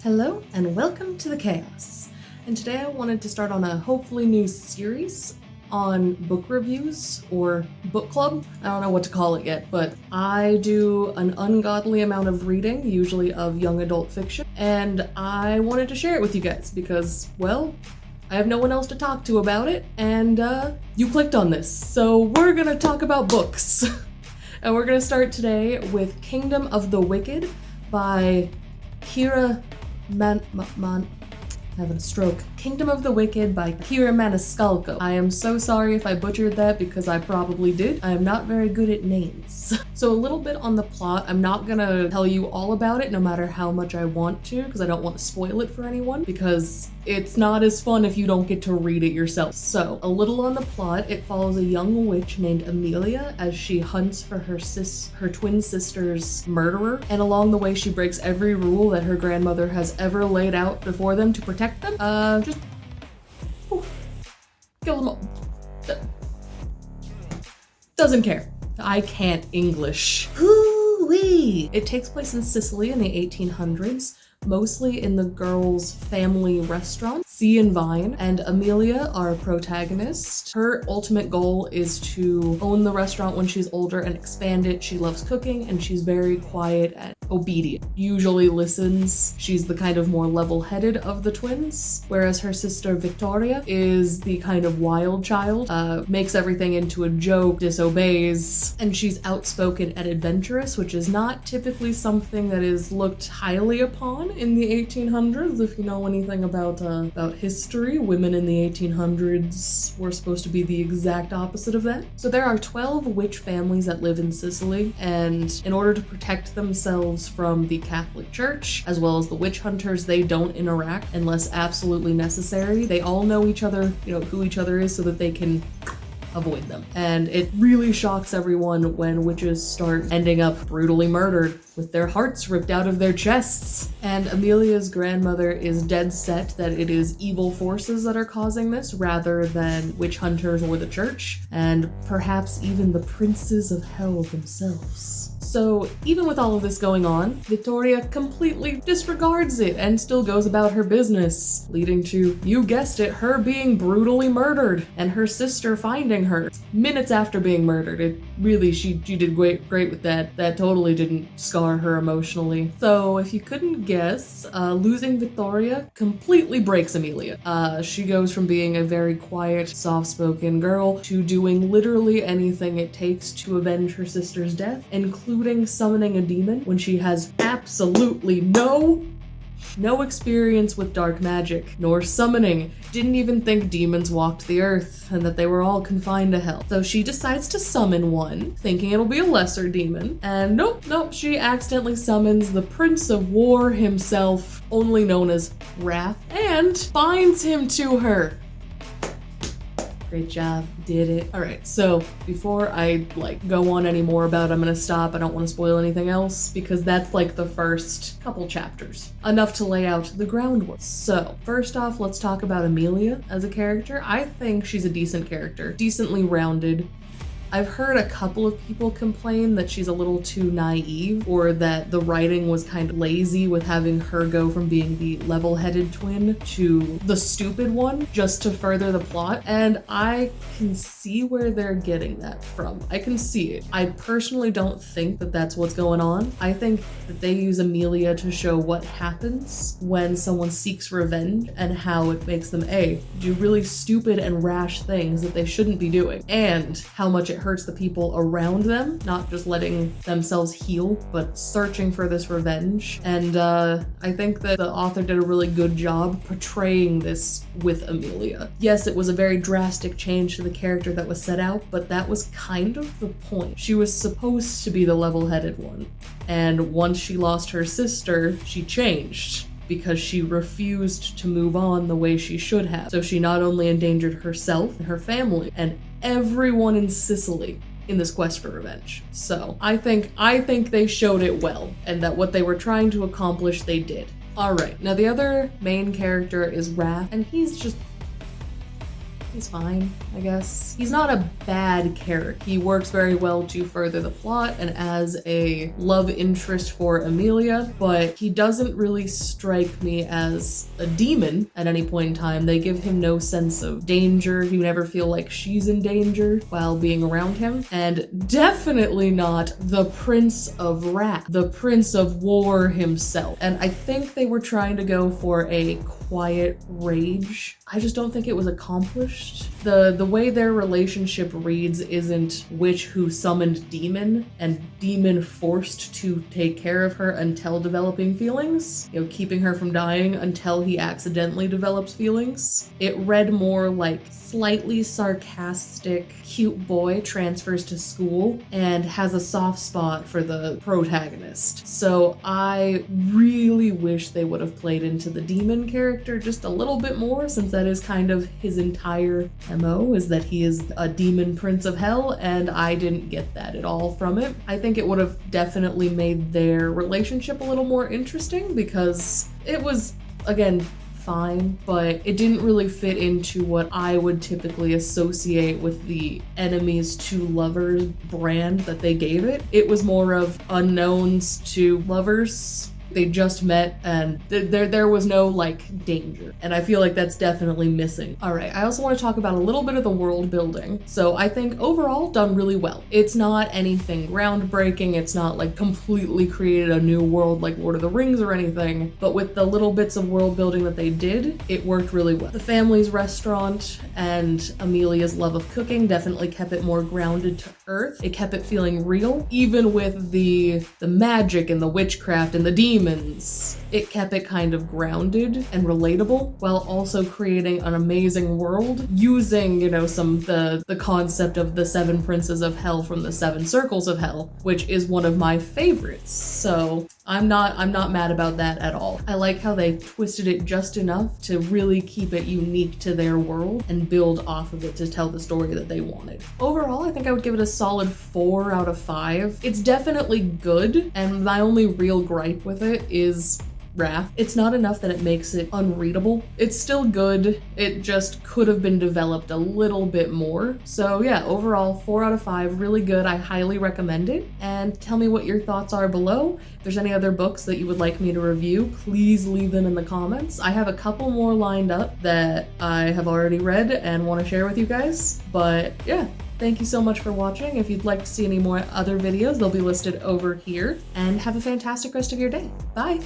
Hello and welcome to the Chaos. And today I wanted to start on a hopefully new series on book reviews or book club. I don't know what to call it yet, but I do an ungodly amount of reading, usually of young adult fiction, and I wanted to share it with you guys because, well, I have no one else to talk to about it, and you clicked on this, so we're gonna talk about books. And we're gonna start today with Kingdom of the Wicked by Kerri having a stroke. Kingdom of the Wicked by Kerri Maniscalco. I am so sorry if I butchered that because I probably did. I am not very good at names. So a little bit on the plot. I'm not gonna tell you all about it no matter how much I want to because I don't want to spoil it for anyone because it's not as fun if you don't get to read it yourself. So a little on the plot. It follows a young witch named Amelia as she hunts for her twin sister's murderer, and along the way she breaks every rule that her grandmother has ever laid out before them to protect them. Just kill them all. Doesn't care. I can't English. Hoo-wee! It takes place in Sicily in the 1800s, mostly in the girls' family restaurant, Sea and Vine, and Amelia, our protagonist. Her ultimate goal is to own the restaurant when she's older and expand it. She loves cooking and she's very quiet and obedient. Usually listens. She's the kind of more level-headed of the twins, whereas her sister Victoria is the kind of wild child, makes everything into a joke, disobeys, and she's outspoken and adventurous, which is not typically something that is looked highly upon in the 1800s. If you know anything about history, women in the 1800s were supposed to be the exact opposite of that. So there are 12 witch families that live in Sicily, and in order to protect themselves from the Catholic Church, as well as the witch hunters, they don't interact unless absolutely necessary. They all know each other, who each other is, so that they can avoid them. And it really shocks everyone when witches start ending up brutally murdered with their hearts ripped out of their chests. And Amelia's grandmother is dead set that it is evil forces that are causing this rather than witch hunters or the church, and perhaps even the princes of hell themselves. So even with all of this going on, Victoria completely disregards it and still goes about her business, leading to, you guessed it, her being brutally murdered and her sister finding her minutes after being murdered. It really, she did great with that. That totally didn't scar her emotionally. So if you couldn't guess, losing Victoria completely breaks Amelia. She goes from being a very quiet, soft-spoken girl to doing literally anything it takes to avenge her sister's death, including summoning a demon when she has absolutely no experience with dark magic, nor summoning, didn't even think demons walked the earth and that they were all confined to hell. So she decides to summon one, thinking it'll be a lesser demon, and nope, she accidentally summons the Prince of War himself, only known as Wrath, and binds him to her. Great job, did it. All right, so before I go on any more about it, I'm gonna stop. I don't want to spoil anything else because that's the first couple chapters. Enough to lay out the groundwork. So first off, let's talk about Amelia as a character. I think she's a decent character, decently rounded. I've heard a couple of people complain that she's a little too naive, or that the writing was kind of lazy with having her go from being the level-headed twin to the stupid one just to further the plot, and I can see where they're getting that from. I can see it. I personally don't think that that's what's going on. I think that they use Amelia to show what happens when someone seeks revenge and how it makes them do really stupid and rash things that they shouldn't be doing, and how much it hurts the people around them, not just letting themselves heal, but searching for this revenge. And I think that the author did a really good job portraying this with Amelia. Yes, it was a very drastic change to the character that was set out, but that was kind of the point. She was supposed to be the level-headed one, and once she lost her sister, she changed, because she refused to move on the way she should have. So she not only endangered herself and her family and everyone in Sicily in this quest for revenge. So I think they showed it well, and that what they were trying to accomplish, they did. All right, now the other main character is Wrath, and he's just He's fine, I guess. He's not a bad character. He works very well to further the plot and as a love interest for Amelia, but he doesn't really strike me as a demon at any point in time. They give him no sense of danger. You never feel like she's in danger while being around him. And definitely not the Prince of Wrath, the Prince of War himself. And I think they were trying to go for a quiet rage. I just don't think it was accomplished. The way their relationship reads isn't witch who summoned demon and demon forced to take care of her until developing feelings, you know, keeping her from dying until he accidentally develops feelings. It read more like slightly sarcastic, cute boy transfers to school and has a soft spot for the protagonist. So I really wish they would have played into the demon character just a little bit more, since that is kind of his entire MO, is that he is a demon prince of hell, and I didn't get that at all from it. I think it would have definitely made their relationship a little more interesting, because it was, again, fine, but it didn't really fit into what I would typically associate with the enemies to lovers brand that they gave it. It was more of unknowns to lovers. They just met and there was no like danger. And I feel like that's definitely missing. All right, I also want to talk about a little bit of the world building. So I think overall done really well. It's not anything groundbreaking. It's not like completely created a new world like Lord of the Rings or anything, but with the little bits of world building that they did, it worked really well. The family's restaurant and Amelia's love of cooking definitely kept it more grounded to earth. It kept it feeling real, even with the magic and the witchcraft and the demons. It kept it kind of grounded and relatable while also creating an amazing world using, you know, the concept of the 7 princes of hell from the 7 circles of hell, which is one of my favorites. So I'm not mad about that at all. I like how they twisted it just enough to really keep it unique to their world and build off of it to tell the story that they wanted. Overall, I think I would give it a solid 4 out of 5. It's definitely good, and my only real gripe with it is Wrath. It's not enough that it makes it unreadable. It's still good. It just could have been developed a little bit more. So yeah, overall 4 out of 5, really good. I highly recommend it. And tell me what your thoughts are below. If there's any other books that you would like me to review, please leave them in the comments. I have a couple more lined up that I have already read and want to share with you guys. But yeah, thank you so much for watching. If you'd like to see any more other videos, they'll be listed over here. And have a fantastic rest of your day. Bye!